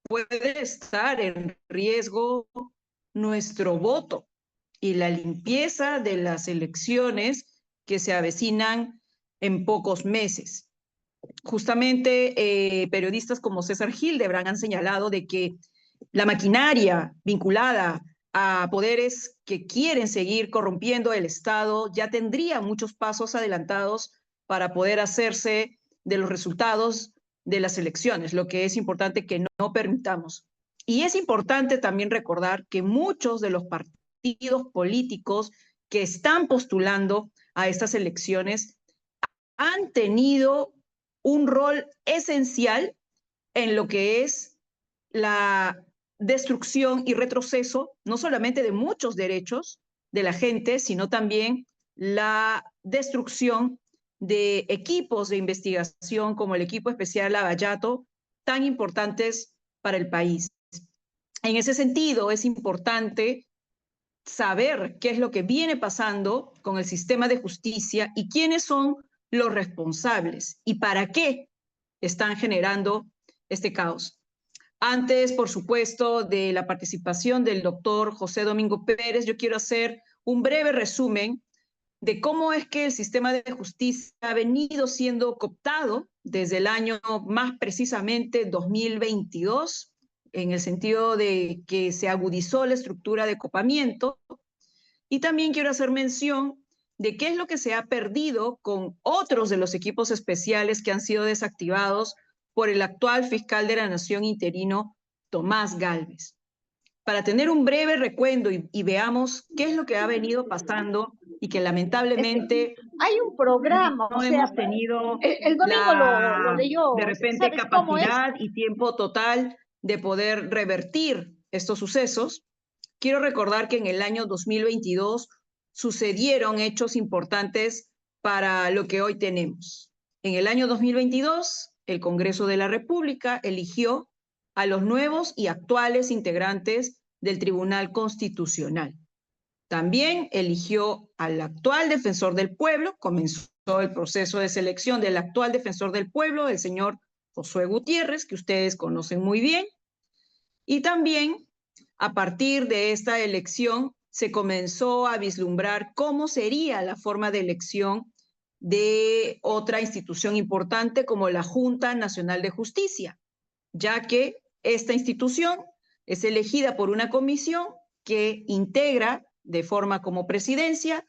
puede estar en riesgo nuestro voto y la limpieza de las elecciones que se avecinan en pocos meses. Justamente periodistas como César Hildebrand han señalado de que la maquinaria vinculada a poderes que quieren seguir corrompiendo el Estado ya tendría muchos pasos adelantados para poder hacerse de los resultados de las elecciones, lo que es importante que no permitamos. Y es importante también recordar que muchos de los partidos políticos que están postulando a estas elecciones han tenido un rol esencial en lo que es la destrucción y retroceso, no solamente de muchos derechos de la gente, sino también la destrucción de equipos de investigación como el equipo especial Lavallato, tan importantes para el país. En ese sentido, es importante saber qué es lo que viene pasando con el sistema de justicia y quiénes son los responsables y para qué están generando este caos. Antes, por supuesto, de la participación del doctor José Domingo Pérez, yo quiero hacer un breve resumen de cómo es que el sistema de justicia ha venido siendo cooptado desde el año más precisamente 2022, en el sentido de que se agudizó la estructura de copamiento. Y también quiero hacer mención de qué es lo que se ha perdido con otros de los equipos especiales que han sido desactivados por el actual fiscal de la Nación interino, Tomás Gálvez. Para tener un breve recuento y veamos qué es lo que ha venido pasando y que lamentablemente hay un programa, no hemos tenido el domingo lo leyó, de repente ¿sabes cómo es? capacidad y tiempo total de poder revertir estos sucesos. Quiero recordar que en el año 2022 sucedieron hechos importantes para lo que hoy tenemos. En el año 2022, el Congreso de la República eligió a los nuevos y actuales integrantes del Tribunal Constitucional. También eligió al actual defensor del pueblo, comenzó el proceso de selección del actual defensor del pueblo, el señor Josué Gutiérrez, que ustedes conocen muy bien, y también a partir de esta elección se comenzó a vislumbrar cómo sería la forma de elección de otra institución importante como la Junta Nacional de Justicia, ya que esta institución es elegida por una comisión que integra de forma como presidencia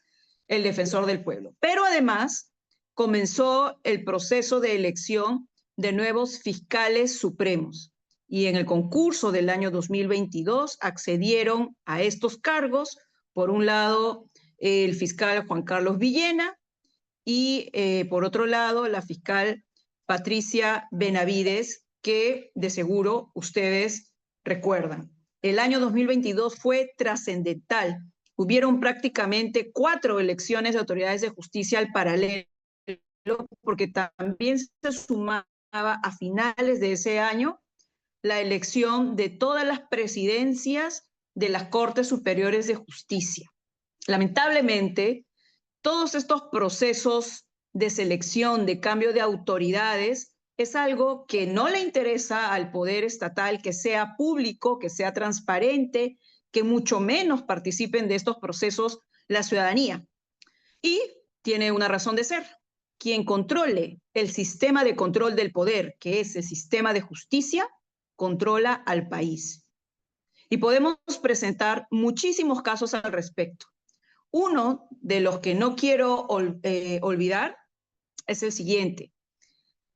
el defensor del pueblo. Pero además comenzó el proceso de elección de nuevos fiscales supremos y en el concurso del año 2022 accedieron a estos cargos, por un lado, el fiscal Juan Carlos Villena y por otro lado, la fiscal Patricia Benavides, que de seguro ustedes recuerdan. El año 2022 fue trascendental. Hubieron prácticamente 4 elecciones de autoridades de justicia al paralelo, porque también se sumaba a finales de ese año la elección de todas las presidencias de las Cortes Superiores de Justicia. Lamentablemente, todos estos procesos de selección, de cambio de autoridades, es algo que no le interesa al poder estatal que sea público, que sea transparente, que mucho menos participen de estos procesos la ciudadanía. Y tiene una razón de ser. Quien controle el sistema de control del poder, que es el sistema de justicia, controla al país. Y podemos presentar muchísimos casos al respecto. Uno de los que no quiero olvidar es el siguiente.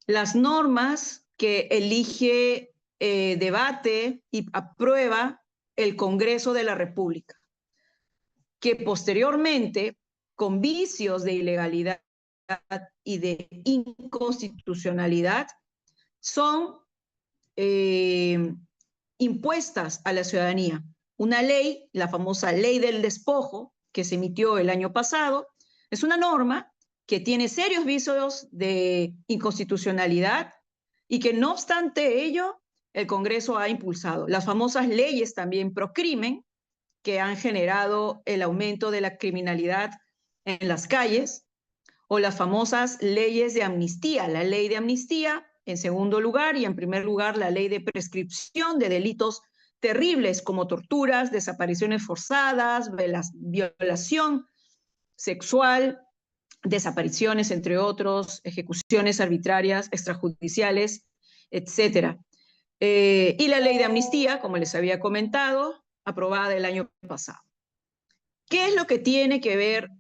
Las normas que elige, debate y aprueba el Congreso de la República, que posteriormente, con vicios de ilegalidad y de inconstitucionalidad, son impuestas a la ciudadanía. Una ley, la famosa ley del despojo, que se emitió el año pasado, es una norma que tiene serios vicios de inconstitucionalidad y que no obstante ello, el Congreso ha impulsado. Las famosas leyes también pro crimen, que han generado el aumento de la criminalidad en las calles, o las famosas leyes de amnistía, la ley de amnistía, En segundo lugar, y en primer lugar, la ley de prescripción de delitos terribles como torturas, desapariciones forzadas, violación sexual, desapariciones, entre otros, ejecuciones arbitrarias, extrajudiciales, etcétera. Y la ley de amnistía, como les había comentado, aprobada el año pasado. ¿Qué es lo que tiene que ver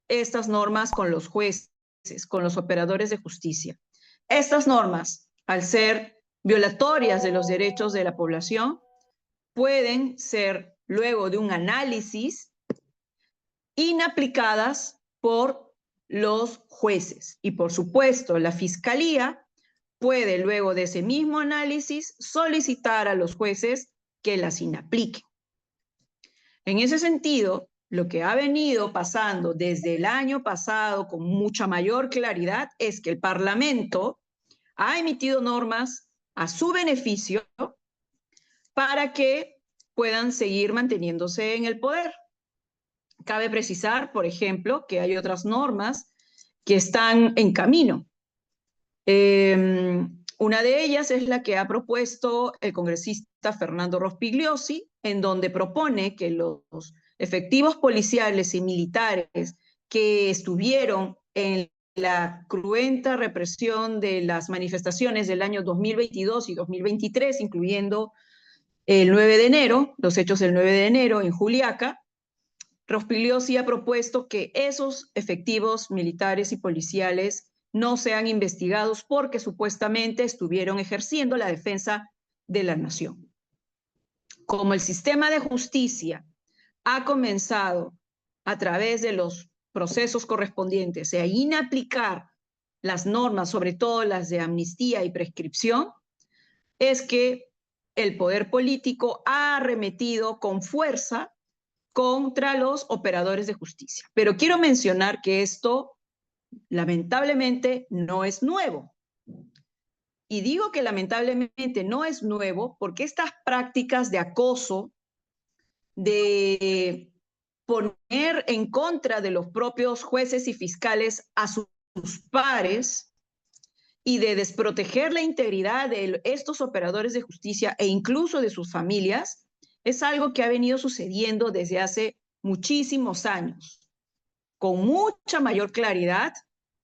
estas normas con los jueces, con los operadores de justicia? Estas normas, al ser violatorias de los derechos de la población, pueden ser, luego de un análisis, inaplicadas por los jueces. Y por supuesto, la Fiscalía puede, luego de ese mismo análisis, solicitar a los jueces que las inapliquen. En ese sentido, lo que ha venido pasando desde el año pasado con mucha mayor claridad es que el Parlamento ha emitido normas a su beneficio para que puedan seguir manteniéndose en el poder. Cabe precisar, por ejemplo, que hay otras normas que están en camino. Una de ellas es la que ha propuesto el congresista Fernando Rospigliosi, en donde propone que los efectivos policiales y militares que estuvieron en la cruenta represión de las manifestaciones del año 2022 y 2023, incluyendo el 9 de enero, los hechos del 9 de enero en Juliaca, Rospigliosi ha propuesto que esos efectivos militares y policiales no sean investigados porque supuestamente estuvieron ejerciendo la defensa de la nación. Como el sistema de justicia ha comenzado a través de los procesos correspondientes a inaplicar las normas, sobre todo las de amnistía y prescripción, es que el poder político ha arremetido con fuerza contra los operadores de justicia. Pero quiero mencionar que esto, lamentablemente, no es nuevo. Y digo que lamentablemente no es nuevo porque estas prácticas de acoso, de poner en contra de los propios jueces y fiscales a sus pares y de desproteger la integridad de estos operadores de justicia e incluso de sus familias, es algo que ha venido sucediendo desde hace muchísimos años. Con mucha mayor claridad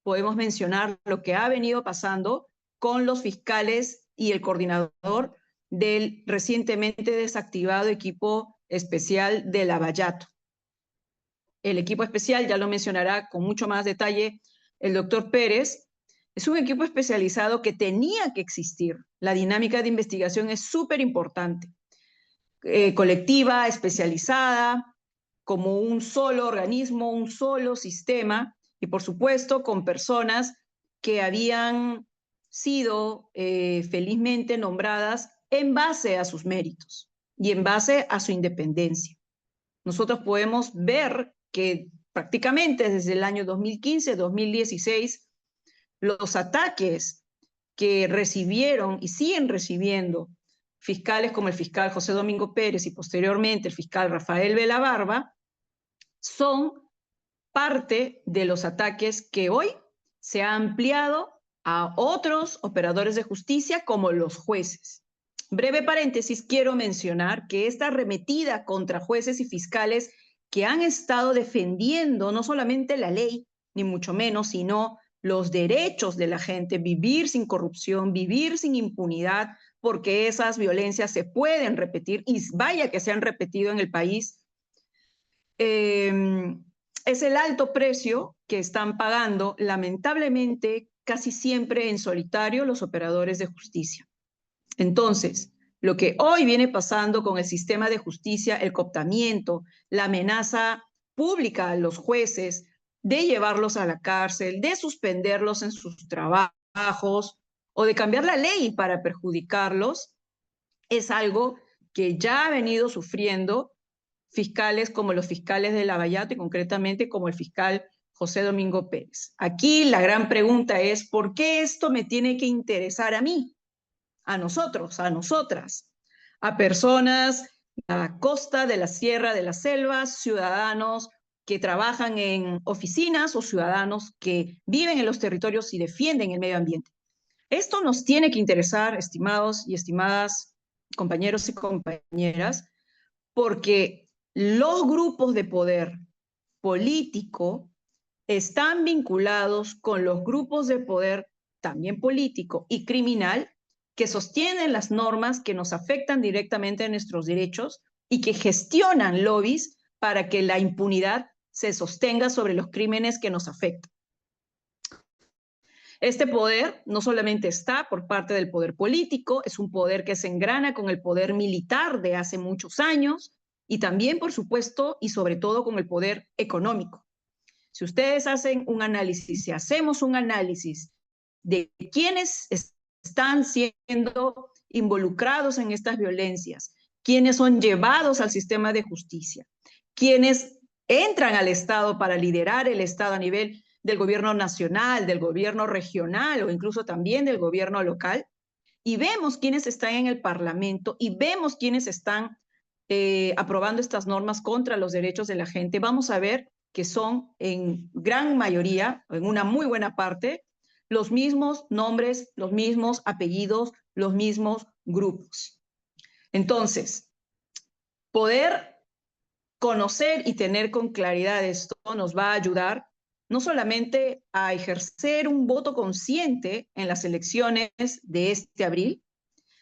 podemos mencionar lo que ha venido pasando con los fiscales y el coordinador del recientemente desactivado equipo especial de Lavallato. El equipo especial, ya lo mencionará con mucho más detalle el doctor Pérez, es un equipo especializado que tenía que existir. La dinámica de investigación es súper importante. Colectiva, especializada, como un solo organismo, un solo sistema, y por supuesto con personas que habían sido felizmente nombradas en base a sus méritos y en base a su independencia. Nosotros podemos ver que prácticamente desde el año 2015-2016, los ataques que recibieron y siguen recibiendo fiscales como el fiscal José Domingo Pérez y posteriormente el fiscal Rafael Velabarba son parte de los ataques que hoy se ha ampliado a otros operadores de justicia como los jueces. Breve paréntesis, quiero mencionar que esta arremetida contra jueces y fiscales que han estado defendiendo no solamente la ley, ni mucho menos, sino los derechos de la gente, vivir sin corrupción, vivir sin impunidad, porque esas violencias se pueden repetir, y vaya que se han repetido en el país, es el alto precio que están pagando, lamentablemente, casi siempre en solitario los operadores de justicia. Entonces, lo que hoy viene pasando con el sistema de justicia, el cooptamiento, la amenaza pública a los jueces de llevarlos a la cárcel, de suspenderlos en sus trabajos o de cambiar la ley para perjudicarlos, es algo que ya ha venido sufriendo fiscales como los fiscales de Lavallato y concretamente como el fiscal José Domingo Pérez. Aquí la gran pregunta es, ¿por qué esto me tiene que interesar a mí? A nosotros, a nosotras, a personas a la costa, de la sierra, de las selvas, ciudadanos que trabajan en oficinas o ciudadanos que viven en los territorios y defienden el medio ambiente. Esto nos tiene que interesar, estimados y estimadas compañeros y compañeras, porque los grupos de poder político están vinculados con los grupos de poder también político y criminal que sostienen las normas que nos afectan directamente a nuestros derechos y que gestionan lobbies para que la impunidad se sostenga sobre los crímenes que nos afectan. Este poder no solamente está por parte del poder político, es un poder que se engrana con el poder militar de hace muchos años y también, por supuesto, y sobre todo con el poder económico. Si ustedes hacen un análisis, si hacemos un análisis de quiénes están siendo involucrados en estas violencias, quiénes son llevados al sistema de justicia, quiénes entran al Estado para liderar el Estado a nivel del gobierno nacional, del gobierno regional o incluso también del gobierno local, y vemos quiénes están en el Parlamento y vemos quiénes están aprobando estas normas contra los derechos de la gente, vamos a ver que son en gran mayoría, en una muy buena parte, los mismos nombres, los mismos apellidos, los mismos grupos. Entonces, poder conocer y tener con claridad esto nos va a ayudar no solamente a ejercer un voto consciente en las elecciones de este abril,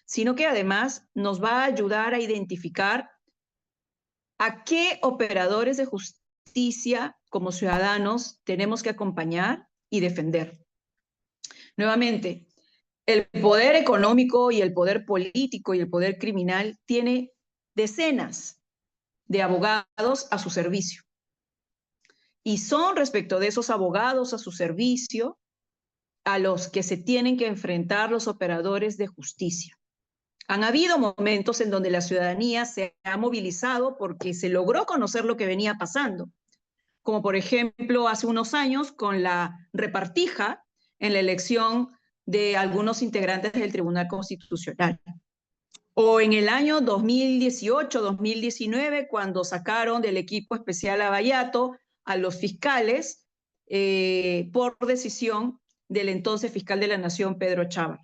sino que además nos va a ayudar a identificar a qué operadores de justicia como ciudadanos tenemos que acompañar y defender. Nuevamente, el poder económico y el poder político y el poder criminal tiene decenas de abogados a su servicio. Y son respecto de esos abogados a su servicio a los que se tienen que enfrentar los operadores de justicia. Han habido momentos en donde la ciudadanía se ha movilizado porque se logró conocer lo que venía pasando, como por ejemplo hace unos años con la repartija en la elección de algunos integrantes del Tribunal Constitucional. O en el año 2018-2019, cuando sacaron del equipo especial Lavallato a los fiscales por decisión del entonces fiscal de la Nación, Pedro Chávez.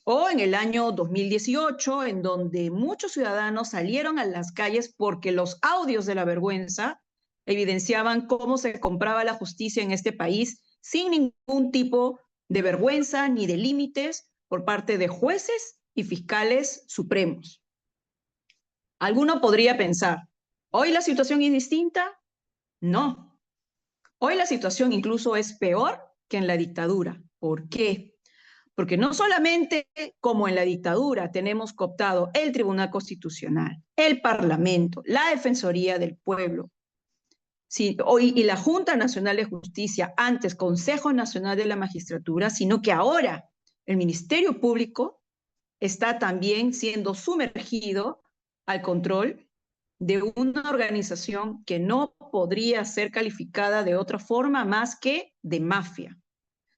O en el año 2018, en donde muchos ciudadanos salieron a las calles porque los audios de la vergüenza evidenciaban cómo se compraba la justicia en este país sin ningún tipo de vergüenza ni de límites por parte de jueces y fiscales supremos. Alguno podría pensar, ¿hoy la situación es distinta? No. Hoy la situación incluso es peor que en la dictadura. ¿Por qué? Porque no solamente como en la dictadura tenemos cooptado el Tribunal Constitucional, el Parlamento, la Defensoría del Pueblo, sí, hoy, y la Junta Nacional de Justicia, antes Consejo Nacional de la Magistratura, sino que ahora el Ministerio Público está también siendo sumergido al control de una organización que no podría ser calificada de otra forma más que de mafia.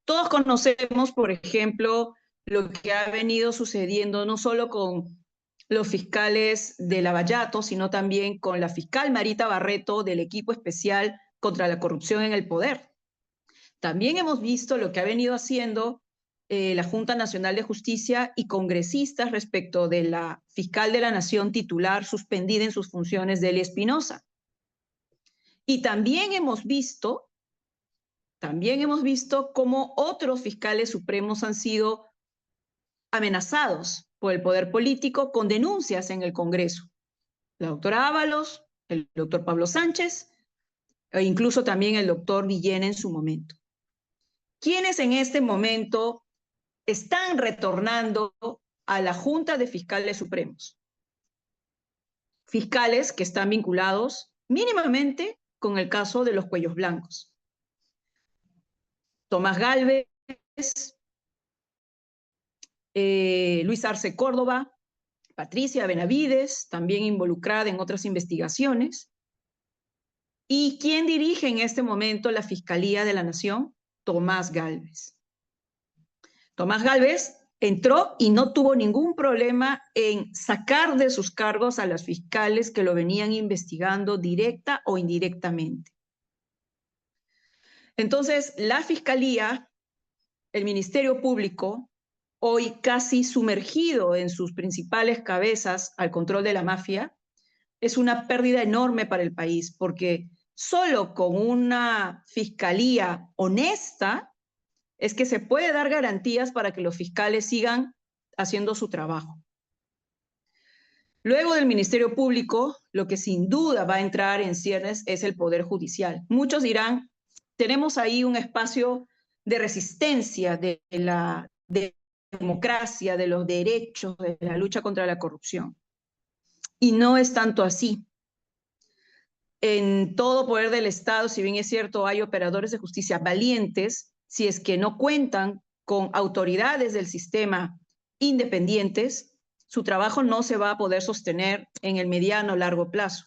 Todos conocemos, por ejemplo, lo que ha venido sucediendo no solo con los fiscales de Lavallato, sino también con la fiscal Marita Barreto del equipo especial contra la corrupción en el poder. También hemos visto lo que ha venido haciendo la Junta Nacional de Justicia y congresistas respecto de la fiscal de la Nación titular suspendida en sus funciones, Delia Espinosa. Y también hemos visto cómo otros fiscales supremos han sido amenazados por el poder político con denuncias en el Congreso. La doctora Ábalos, el doctor Pablo Sánchez e incluso también el doctor Villena en su momento. ¿Quiénes en este momento están retornando a la Junta de Fiscales Supremos? Fiscales que están vinculados mínimamente con el caso de los cuellos blancos. Tomás Gálvez, Luis Arce Córdoba, Patricia Benavides, también involucrada en otras investigaciones. ¿Y quién dirige en este momento la Fiscalía de la Nación? Tomás Gálvez. Tomás Gálvez entró y no tuvo ningún problema en sacar de sus cargos a las fiscales que lo venían investigando directa o indirectamente. Entonces, la Fiscalía, el Ministerio Público, hoy casi sumergido en sus principales cabezas al control de la mafia, es una pérdida enorme para el país, porque solo con una fiscalía honesta es que se puede dar garantías para que los fiscales sigan haciendo su trabajo. Luego del Ministerio Público, lo que sin duda va a entrar en ciernes es el Poder Judicial. Muchos dirán, tenemos ahí un espacio de resistencia de la democracia, de los derechos, de la lucha contra la corrupción. Y no es tanto así. En todo poder del Estado, si bien es cierto, hay operadores de justicia valientes, si es que no cuentan con autoridades del sistema independientes, su trabajo no se va a poder sostener en el mediano o largo plazo.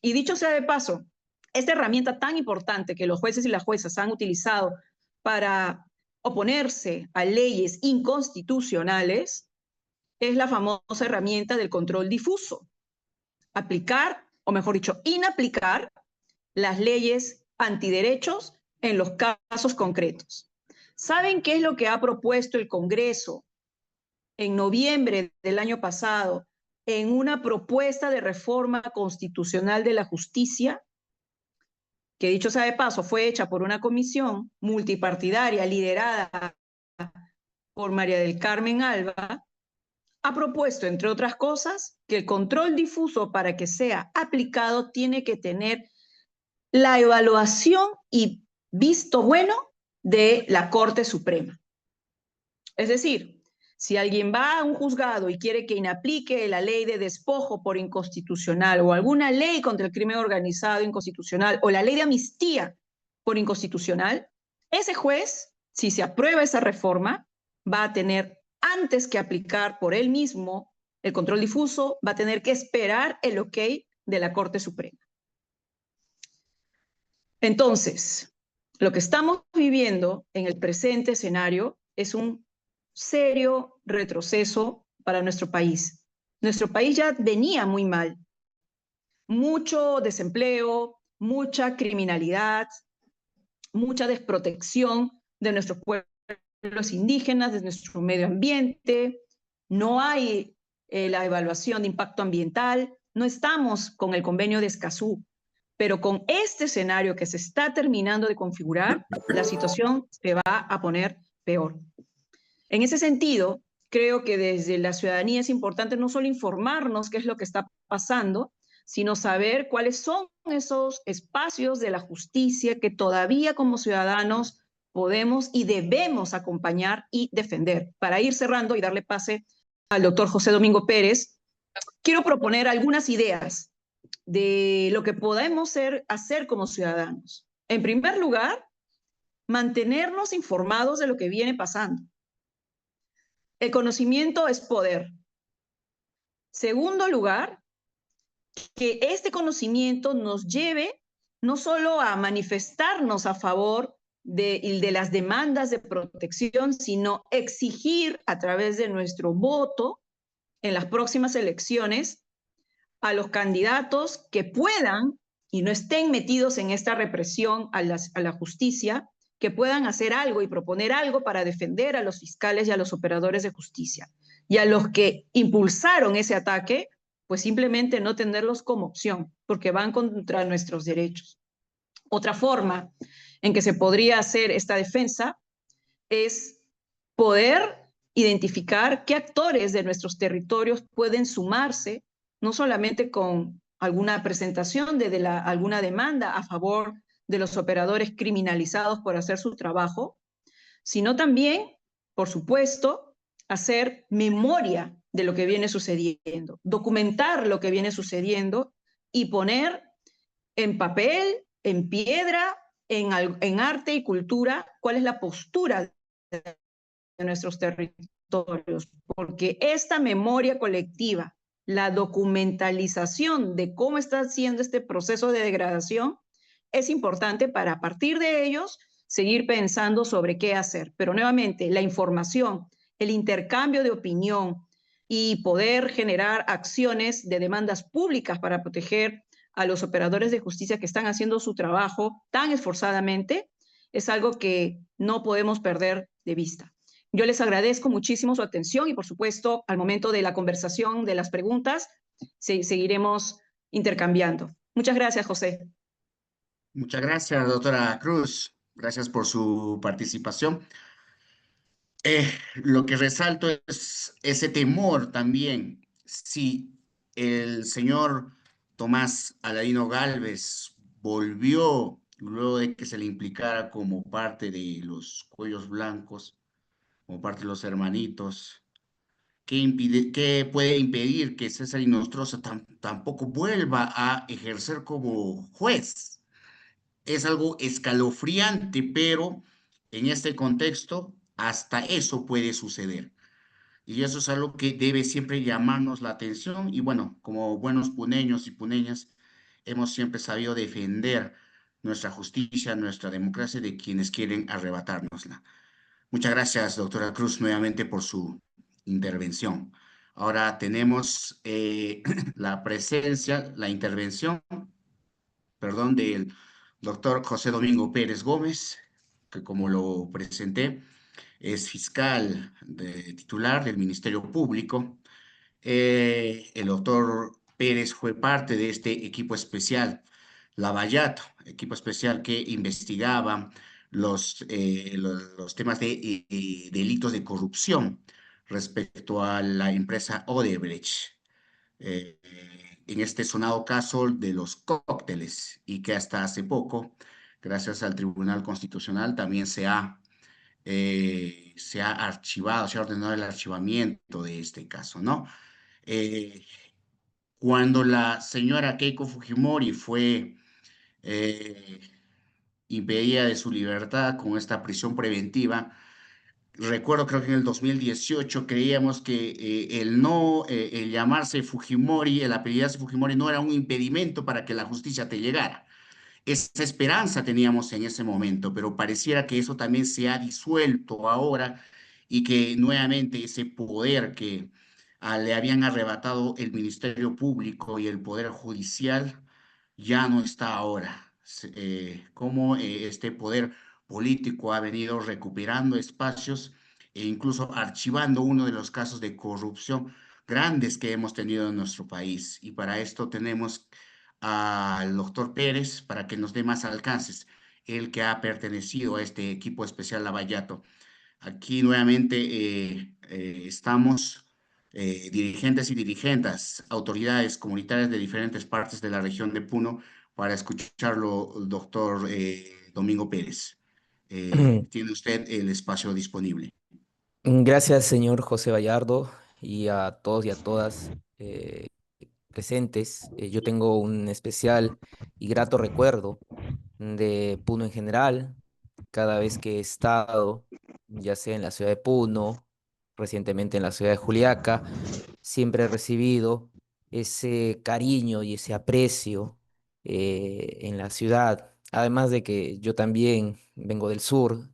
Y dicho sea de paso, esta herramienta tan importante que los jueces y las juezas han utilizado para oponerse a leyes inconstitucionales es la famosa herramienta del control difuso. Aplicar, o mejor dicho, inaplicar las leyes antiderechos en los casos concretos. ¿Saben qué es lo que ha propuesto el Congreso en noviembre del año pasado en una propuesta de reforma constitucional de la justicia? Que dicho sea de paso, fue hecha por una comisión multipartidaria liderada por María del Carmen Alba, ha propuesto, entre otras cosas, que el control difuso para que sea aplicado tiene que tener la evaluación y visto bueno de la Corte Suprema. Es decir, si alguien va a un juzgado y quiere que inaplique la ley de despojo por inconstitucional o alguna ley contra el crimen organizado inconstitucional o la ley de amnistía por inconstitucional, ese juez, si se aprueba esa reforma, va a tener, antes que aplicar por él mismo el control difuso, va a tener que esperar el ok de la Corte Suprema. Entonces, lo que estamos viviendo en el presente escenario es un serio retroceso para nuestro país. Nuestro país ya venía muy mal. Mucho desempleo, mucha criminalidad, mucha desprotección de nuestros pueblos indígenas, de nuestro medio ambiente. No hay la evaluación de impacto ambiental. No estamos con el convenio de Escazú. Pero con este escenario que se está terminando de configurar, la situación se va a poner peor. En ese sentido, creo que desde la ciudadanía es importante no solo informarnos qué es lo que está pasando, sino saber cuáles son esos espacios de la justicia que todavía como ciudadanos podemos y debemos acompañar y defender. Para ir cerrando y darle pase al doctor José Domingo Pérez, quiero proponer algunas ideas de lo que podemos hacer como ciudadanos. En primer lugar, mantenernos informados de lo que viene pasando. El conocimiento es poder. Segundo lugar, que este conocimiento nos lleve no solo a manifestarnos a favor de las demandas de protección, sino exigir a través de nuestro voto en las próximas elecciones a los candidatos que puedan y no estén metidos en esta represión a la justicia, que puedan hacer algo y proponer algo para defender a los fiscales y a los operadores de justicia. Y a los que impulsaron ese ataque, pues simplemente no tenerlos como opción, porque van contra nuestros derechos. Otra forma en que se podría hacer esta defensa es poder identificar qué actores de nuestros territorios pueden sumarse, no solamente con alguna presentación de alguna demanda a favor de los operadores criminalizados por hacer su trabajo, sino también, por supuesto, hacer memoria de lo que viene sucediendo, documentar lo que viene sucediendo y poner en papel, en piedra, en arte y cultura, cuál es la postura de nuestros territorios, porque esta memoria colectiva, la documentalización de cómo está haciendo este proceso de degradación, es importante para a partir de ellos seguir pensando sobre qué hacer. Pero nuevamente, la información, el intercambio de opinión y poder generar acciones de demandas públicas para proteger a los operadores de justicia que están haciendo su trabajo tan esforzadamente, es algo que no podemos perder de vista. Yo les agradezco muchísimo su atención y, por supuesto, al momento de la conversación, de las preguntas, seguiremos intercambiando. Muchas gracias, José. Muchas gracias, doctora Cruz. Gracias por su participación. Lo que resalto es ese temor también. Si el señor Tomás Aladino Gálvez volvió luego de que se le implicara como parte de los Cuellos Blancos, como parte de los hermanitos, ¿qué puede impedir que César Inostroza tampoco vuelva a ejercer como juez? Es algo escalofriante, pero en este contexto hasta eso puede suceder. Y eso es algo que debe siempre llamarnos la atención. Y bueno, como buenos puneños y puneñas, hemos siempre sabido defender nuestra justicia, nuestra democracia de quienes quieren arrebatárnosla. Muchas gracias, doctora Cruz, nuevamente por su intervención. Ahora tenemos la presencia, la intervención, perdón, del doctor José Domingo Pérez Gómez, que como lo presenté, es fiscal titular del Ministerio Público. El doctor Pérez fue parte de este equipo especial, Lavallato, equipo especial que investigaba los temas de delitos de corrupción respecto a la empresa Odebrecht. eh, en este sonado caso de los cócteles y que hasta hace poco, gracias al Tribunal Constitucional, también se ha archivado, se ha ordenado el archivamiento de este caso, ¿no? Eh, Cuando la señora Keiko Fujimori fue eh, impedida de su libertad con esta prisión preventiva, recuerdo, creo que en el 2018 creíamos que el llamarse Fujimori, el apellidarse Fujimori no era un impedimento para que la justicia te llegara. Esa esperanza teníamos en ese momento, pero pareciera que eso también se ha disuelto ahora y que nuevamente ese poder que le habían arrebatado el Ministerio Público y el Poder Judicial ya no está ahora. Cómo este poder político ha venido recuperando espacios e incluso archivando uno de los casos de corrupción grandes que hemos tenido en nuestro país. Y para esto tenemos al doctor Pérez para que nos dé más alcances, el que ha pertenecido a este equipo especial Lavallato. Aquí nuevamente estamos dirigentes y dirigentes, autoridades comunitarias de diferentes partes de la región de Puno para escucharlo, doctor Domingo Pérez. Tiene usted el espacio disponible. Gracias, señor José Vallardo, y a todos y a todas presentes. Yo tengo un especial y grato recuerdo de Puno en general. Cada vez que he estado, ya sea en la ciudad de Puno, recientemente en la ciudad de Juliaca, siempre he recibido ese cariño y ese aprecio en la ciudad. Además de que yo también vengo del sur,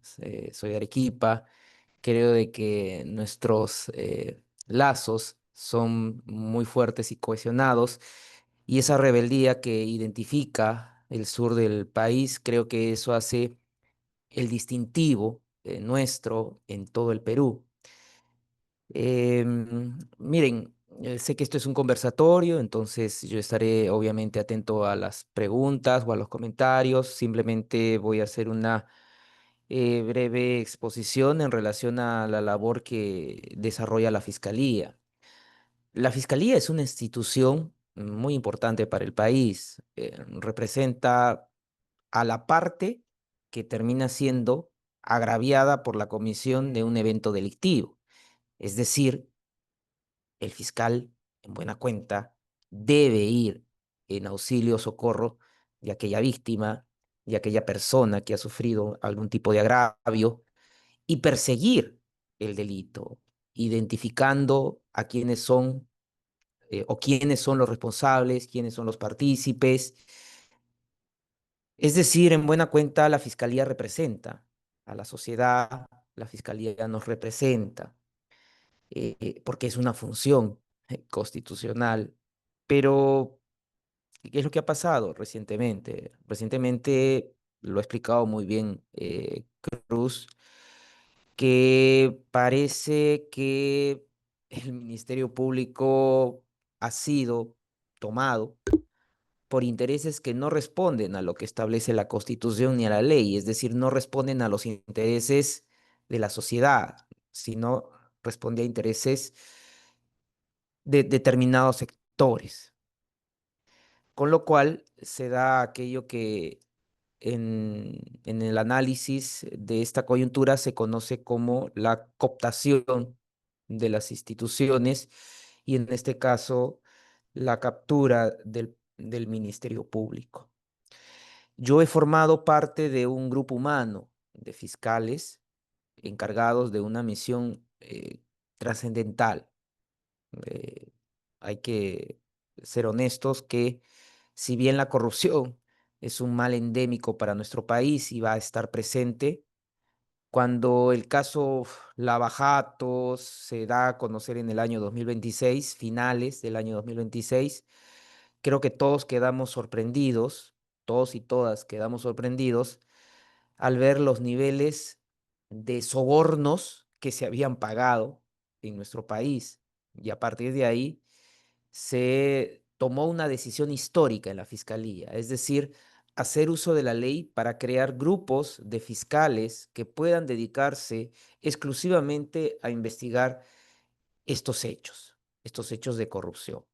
soy de Arequipa. Creo de que nuestros lazos son muy fuertes y cohesionados, y esa rebeldía que identifica el sur del país, creo que eso hace el distintivo nuestro en todo el Perú. Miren, sé que esto es un conversatorio, entonces yo estaré obviamente atento a las preguntas o a los comentarios. Simplemente voy a hacer una breve exposición en relación a la labor que desarrolla la Fiscalía. La Fiscalía es una institución muy importante para el país. Representa a la parte que termina siendo agraviada por la comisión de un evento delictivo. Es decir, el fiscal, en buena cuenta, debe ir en auxilio, socorro de aquella víctima, de aquella persona que ha sufrido algún tipo de agravio, y perseguir el delito, identificando a quiénes son o quiénes son los responsables, quiénes son los partícipes. Es decir, en buena cuenta, la Fiscalía representa a la sociedad, la Fiscalía nos representa, porque es una función constitucional. Pero, ¿qué es lo que ha pasado recientemente? Recientemente, lo ha explicado muy bien Cruz, que parece que el Ministerio Público ha sido tomado por intereses que no responden a lo que establece la Constitución ni a la ley, es decir, no responden a los intereses de la sociedad, sino responde a intereses de determinados sectores. Con lo cual se da aquello que en el análisis de esta coyuntura se conoce como la cooptación de las instituciones y en este caso la captura del Ministerio Público. Yo he formado parte de un grupo humano de fiscales encargados de una misión trascendental. Eh, Hay que ser honestos que si bien la corrupción es un mal endémico para nuestro país y va a estar presente, cuando el caso Lava Jato se da a conocer en el año 2026, finales del año 2026, creo que todos quedamos sorprendidos, todos y todas quedamos sorprendidos al ver los niveles de sobornos que se habían pagado en nuestro país. Y a partir de ahí se tomó una decisión histórica en la Fiscalía, es decir, hacer uso de la ley para crear grupos de fiscales que puedan dedicarse exclusivamente a investigar estos hechos de corrupción.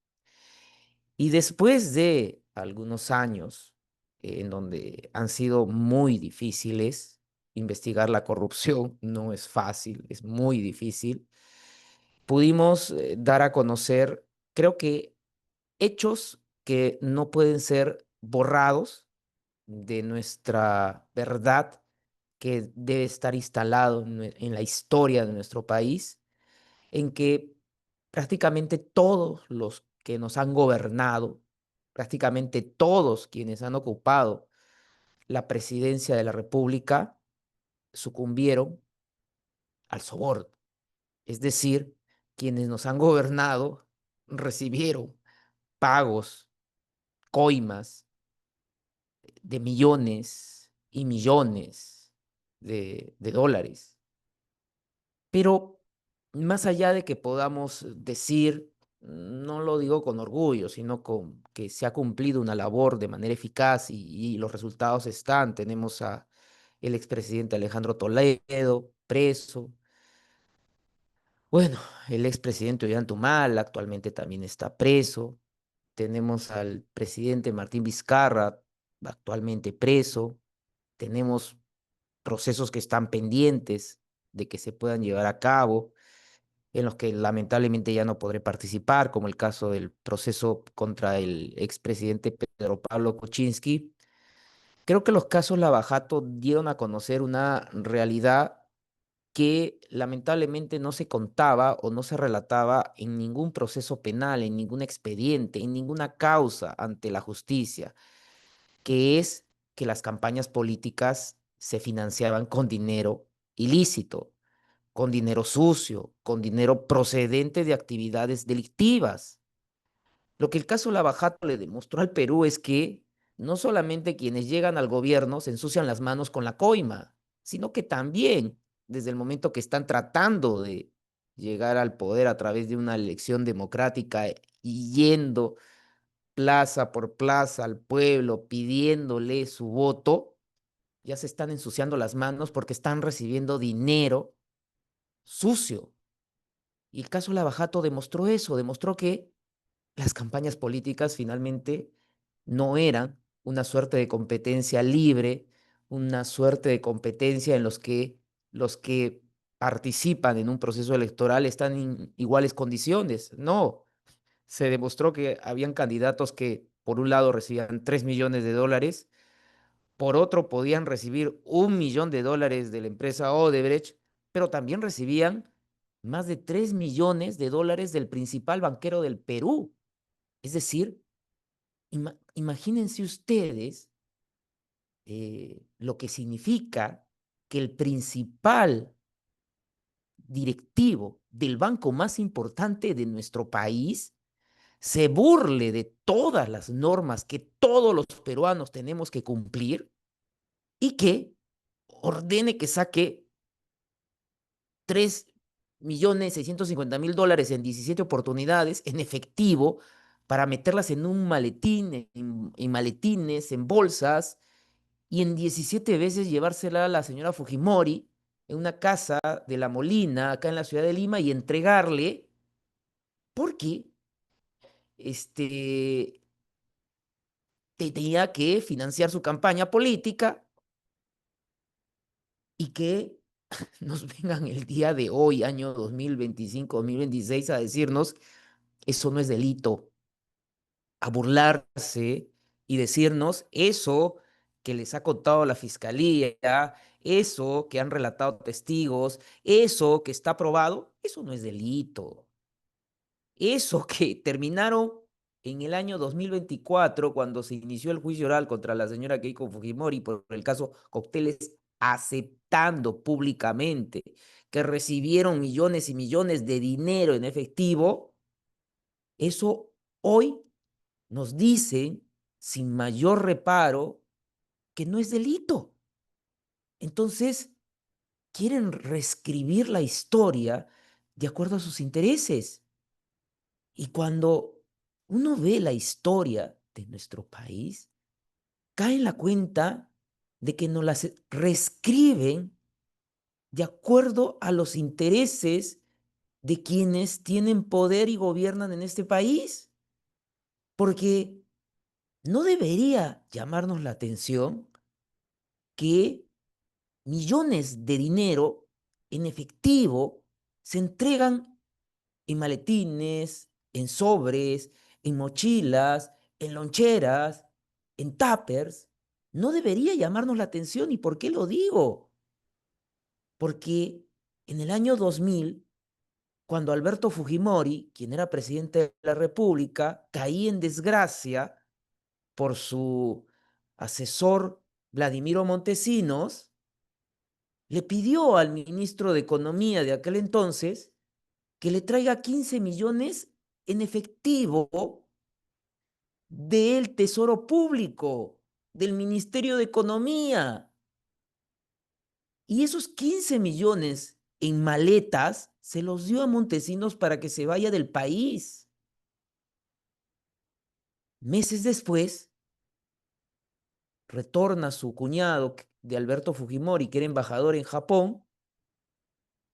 Y después de algunos años en donde han sido muy difíciles, investigar la corrupción no es fácil, es muy difícil, pudimos dar a conocer, creo que hechos que no pueden ser borrados de nuestra verdad, que debe estar instalado en la historia de nuestro país, en que prácticamente todos los que nos han gobernado, prácticamente todos quienes han ocupado la presidencia de la República, sucumbieron al soborno. Es decir, quienes nos han gobernado recibieron pagos, coimas de millones y millones de dólares. Pero más allá de que podamos decir, no lo digo con orgullo, sino con que se ha cumplido una labor de manera eficaz y los resultados están. Tenemos a el expresidente Alejandro Toledo preso. Bueno, el expresidente Ollanta actualmente también está preso. Tenemos al presidente Martín Vizcarra actualmente preso. Tenemos procesos que están pendientes de que se puedan llevar a cabo, en los que lamentablemente ya no podré participar, como el caso del proceso contra el expresidente Pedro Pablo Kuczynski. Creo que los casos Lava Jato dieron a conocer una realidad que lamentablemente no se contaba o no se relataba en ningún proceso penal, en ningún expediente, en ninguna causa ante la justicia, que es que las campañas políticas se financiaban con dinero ilícito, con dinero sucio, con dinero procedente de actividades delictivas. Lo que el caso Lava Jato le demostró al Perú es que no solamente quienes llegan al gobierno se ensucian las manos con la coima, sino que también desde el momento que están tratando de llegar al poder a través de una elección democrática y yendo plaza por plaza al pueblo pidiéndole su voto, ya se están ensuciando las manos porque están recibiendo dinero sucio. Y el caso Lava Jato demostró eso, demostró que las campañas políticas finalmente no eran una suerte de competencia libre, una suerte de competencia en los que participan en un proceso electoral están en iguales condiciones. No, se demostró que habían candidatos que por un lado recibían 3 millones de dólares, por otro podían recibir 1 millón de dólares de la empresa Odebrecht, pero también recibían más de 3 millones de dólares del principal banquero del Perú. Es decir, imagínense ustedes lo que significa que el principal directivo del banco más importante de nuestro país se burle de todas las normas que todos los peruanos tenemos que cumplir y que ordene que saque $3.650.000 en 17 oportunidades en efectivo para meterlas en un maletín, en maletines, en bolsas, y en 17 veces llevársela a la señora Fujimori en una casa de La Molina, acá en la ciudad de Lima, y entregarle, porque tenía que financiar su campaña política y que nos vengan el día de hoy, año 2025, 2026, a decirnos, eso no es delito, a burlarse y decirnos eso que les ha contado la fiscalía, eso que han relatado testigos, eso que está probado, eso no es delito. Eso que terminaron en el año 2024, cuando se inició el juicio oral contra la señora Keiko Fujimori por el caso Cócteles, aceptando públicamente que recibieron millones y millones de dinero en efectivo, eso hoy nos dicen sin mayor reparo que no es delito. Entonces, quieren reescribir la historia de acuerdo a sus intereses. Y cuando uno ve la historia de nuestro país, cae en la cuenta de que nos las reescriben de acuerdo a los intereses de quienes tienen poder y gobiernan en este país. Porque no debería llamarnos la atención que millones de dinero en efectivo se entregan en maletines, en sobres, en mochilas, en loncheras, en tuppers. No debería llamarnos la atención. ¿Y por qué lo digo? Porque en el año 2000, cuando Alberto Fujimori, quien era presidente de la República, caía en desgracia por su asesor Vladimiro Montesinos, le pidió al ministro de Economía de aquel entonces que le traiga 15 millones en efectivo del Tesoro Público, del Ministerio de Economía. Y esos 15 millones en maletas se los dio a Montesinos para que se vaya del país. Meses después, retorna su cuñado de Alberto Fujimori, que era embajador en Japón,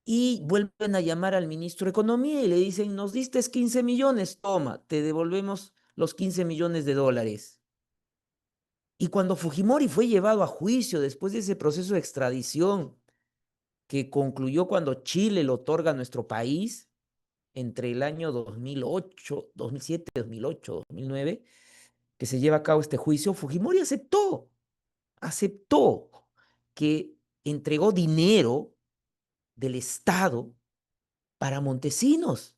y vuelven a llamar al ministro de Economía y le dicen, nos diste 15 millones, toma, te devolvemos los 15 millones de dólares. Y cuando Fujimori fue llevado a juicio después de ese proceso de extradición que concluyó cuando Chile lo otorga a nuestro país entre el año 2008, 2007, 2008, 2009, que se lleva a cabo este juicio, Fujimori aceptó que entregó dinero del Estado para Montesinos.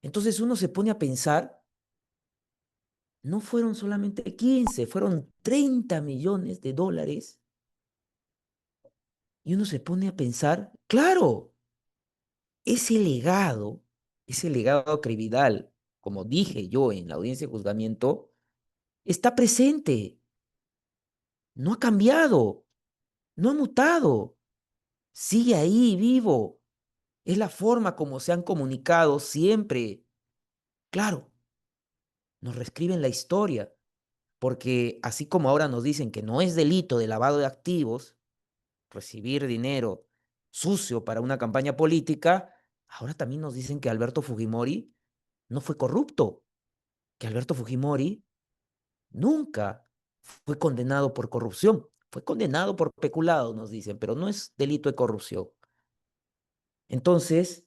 Entonces uno se pone a pensar, no fueron solamente 15, fueron 30 millones de dólares. Y uno se pone a pensar, claro, ese legado criminal, como dije yo en la audiencia de juzgamiento, está presente, no ha cambiado, no ha mutado, sigue ahí vivo. Es la forma como se han comunicado siempre. Claro, nos reescriben la historia, porque así como ahora nos dicen que no es delito de lavado de activos, recibir dinero sucio para una campaña política, ahora también nos dicen que Alberto Fujimori no fue corrupto, que Alberto Fujimori nunca fue condenado por corrupción. Fue condenado por peculado, nos dicen, pero no es delito de corrupción. Entonces,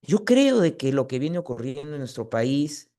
yo creo de que lo que viene ocurriendo en nuestro país